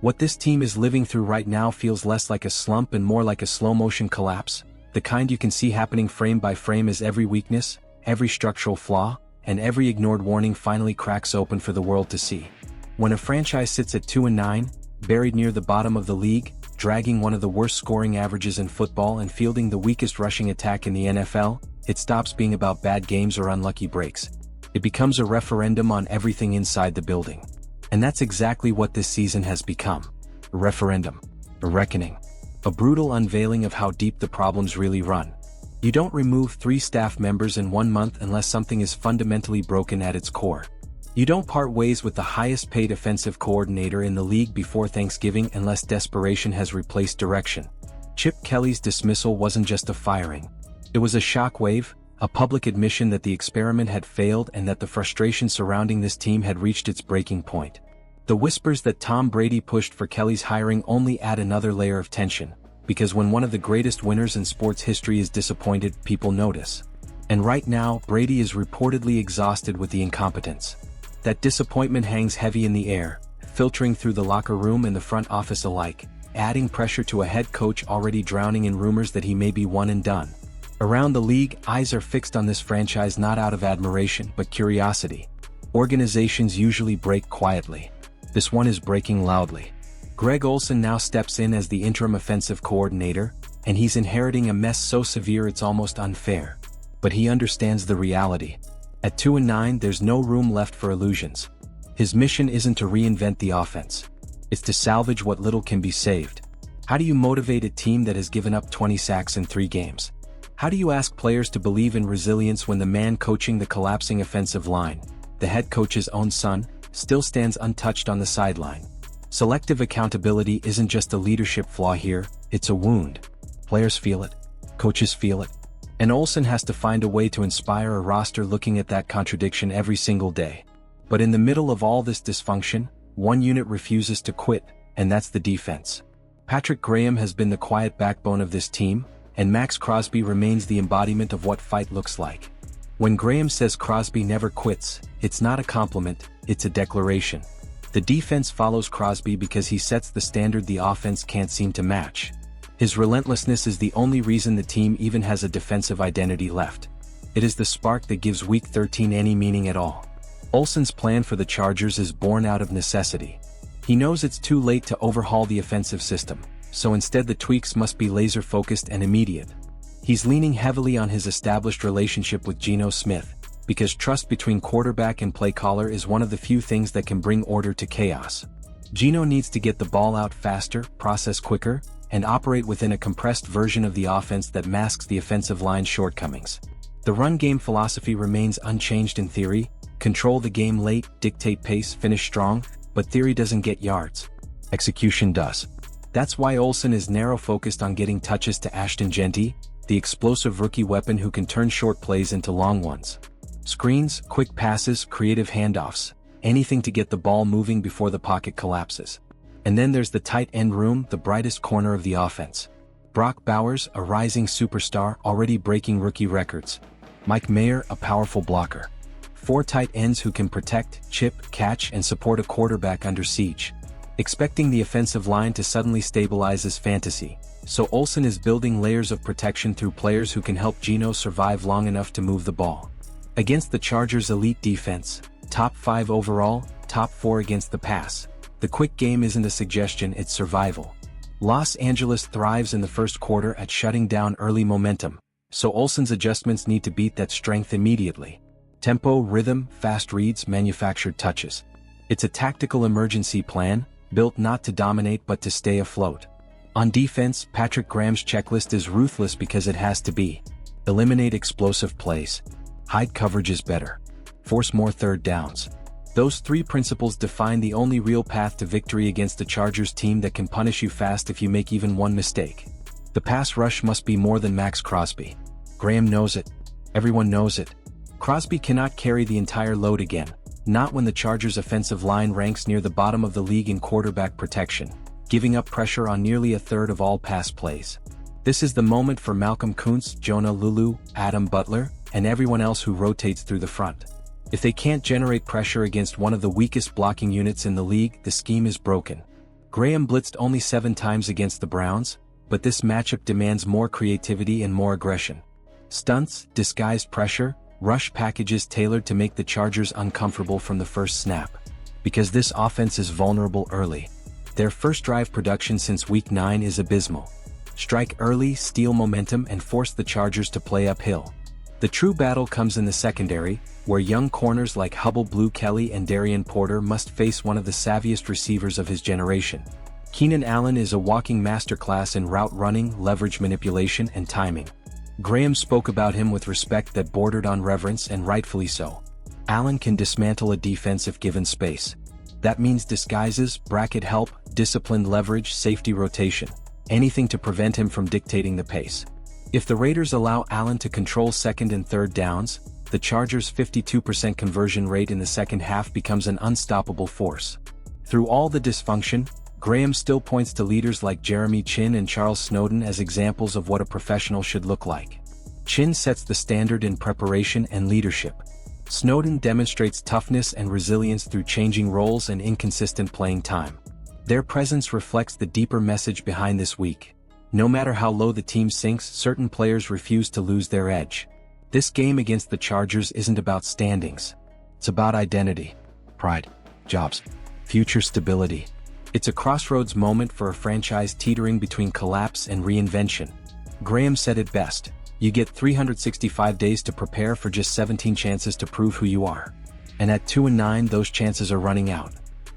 What this team is living through right now feels less like a slump and more like a slow-motion collapse, the kind you can see happening frame by frame as every weakness, every structural flaw, and every ignored warning finally cracks open for the world to see. When a franchise sits at 2-9, buried near the bottom of the league, dragging one of the worst scoring averages in football and fielding the weakest rushing attack in the NFL, it stops being about bad games or unlucky breaks. It becomes a referendum on everything inside the building. And that's exactly what this season has become. A referendum. A reckoning. A brutal unveiling of how deep the problems really run. You don't remove 3 staff members in 1 month unless something is fundamentally broken at its core. You don't part ways with the highest paid offensive coordinator in the league before Thanksgiving unless desperation has replaced direction. Chip Kelly's dismissal wasn't just a firing. It was a shockwave, a public admission that the experiment had failed and that the frustration surrounding this team had reached its breaking point. The whispers that Tom Brady pushed for Kelly's hiring only add another layer of tension, because when one of the greatest winners in sports history is disappointed, people notice. And right now, Brady is reportedly exhausted with the incompetence. That disappointment hangs heavy in the air, filtering through the locker room and the front office alike, adding pressure to a head coach already drowning in rumors that he may be one and done. Around the league, eyes are fixed on this franchise not out of admiration but curiosity. Organizations usually break quietly. This one is breaking loudly. Greg Olsen now steps in as the interim offensive coordinator, and he's inheriting a mess so severe it's almost unfair. But he understands the reality. At 2-9, there's no room left for illusions. His mission isn't to reinvent the offense. It's to salvage what little can be saved. How do you motivate a team that has given up 20 sacks in 3 games? How do you ask players to believe in resilience when the man coaching the collapsing offensive line, the head coach's own son, still stands untouched on the sideline? Selective accountability isn't just a leadership flaw here, it's a wound. Players feel it. Coaches feel it. And Olsen has to find a way to inspire a roster looking at that contradiction every single day. But in the middle of all this dysfunction, one unit refuses to quit, and that's the defense. Patrick Graham has been the quiet backbone of this team, and Max Crosby remains the embodiment of what fight looks like. When Graham says Crosby never quits, it's not a compliment, it's a declaration. The defense follows Crosby because he sets the standard the offense can't seem to match. His relentlessness is the only reason the team even has a defensive identity left. It is the spark that gives Week 13 any meaning at all. Olsen's plan for the Chargers is born out of necessity. He knows it's too late to overhaul the offensive system, so instead the tweaks must be laser-focused and immediate. He's leaning heavily on his established relationship with Geno Smith, because trust between quarterback and play caller is one of the few things that can bring order to chaos. Geno needs to get the ball out faster, process quicker, and operate within a compressed version of the offense that masks the offensive line's shortcomings. The run game philosophy remains unchanged in theory: control the game late, dictate pace, finish strong, but theory doesn't get yards. Execution does. That's why Olsen is narrow-focused on getting touches to Ashton Jeanty, the explosive rookie weapon who can turn short plays into long ones. Screens, quick passes, creative handoffs, anything to get the ball moving before the pocket collapses. And then there's the tight end room, the brightest corner of the offense. Brock Bowers, a rising superstar, already breaking rookie records. Mike Mayer, a powerful blocker. 4 tight ends who can protect, chip, catch, and support a quarterback under siege. Expecting the offensive line to suddenly stabilize is fantasy, so Olsen is building layers of protection through players who can help Geno survive long enough to move the ball. Against the Chargers' elite defense, top 5 overall, top 4 against the pass, the quick game isn't a suggestion, it's survival. Los Angeles thrives in the first quarter at shutting down early momentum, so Olsen's adjustments need to beat that strength immediately. Tempo, rhythm, fast reads, manufactured touches. It's a tactical emergency plan, built not to dominate but to stay afloat. On defense, Patrick Graham's checklist is ruthless because it has to be. Eliminate explosive plays. Hide coverages better. Force more third downs. Those 3 principles define the only real path to victory against a Chargers team that can punish you fast if you make even one mistake. The pass rush must be more than Max Crosby. Graham knows it. Everyone knows it. Crosby cannot carry the entire load again, not when the Chargers' offensive line ranks near the bottom of the league in quarterback protection, giving up pressure on nearly a third of all pass plays. This is the moment for Malcolm Kuntz, Jonah Lulu, Adam Butler, and everyone else who rotates through the front. If they can't generate pressure against one of the weakest blocking units in the league, the scheme is broken. Graham blitzed only 7 times against the Browns, but this matchup demands more creativity and more aggression. Stunts, disguised pressure, rush packages tailored to make the Chargers uncomfortable from the first snap. Because this offense is vulnerable early. Their first drive production since Week 9 is abysmal. Strike early, steal momentum, and force the Chargers to play uphill. The true battle comes in the secondary, where young corners like Hubble Blue Kelly and Darian Porter must face one of the savviest receivers of his generation. Keenan Allen is a walking masterclass in route running, leverage manipulation, and timing. Graham spoke about him with respect that bordered on reverence, and rightfully so. Allen can dismantle a defense if given space. That means disguises, bracket help, disciplined leverage, safety rotation. Anything to prevent him from dictating the pace. If the Raiders allow Allen to control second and third downs, the Chargers' 52% conversion rate in the second half becomes an unstoppable force. Through all the dysfunction, Graham still points to leaders like Jeremy Chinn and Charles Snowden as examples of what a professional should look like. Chinn sets the standard in preparation and leadership. Snowden demonstrates toughness and resilience through changing roles and inconsistent playing time. Their presence reflects the deeper message behind this week. No matter how low the team sinks, certain players refuse to lose their edge. This game against the Chargers isn't about standings. It's about identity, pride, jobs, future stability. It's a crossroads moment for a franchise teetering between collapse and reinvention. Graham said it best: you get 365 days to prepare for just 17 chances to prove who you are. And at 2-9, those chances are running out.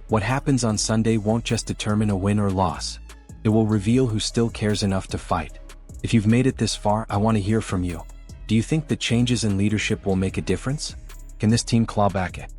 What happens on Sunday won't just determine a win or loss. It will reveal who still cares enough to fight. If you've made it this far, I want to hear from you. Do you think the changes in leadership will make a difference? Can this team claw back it?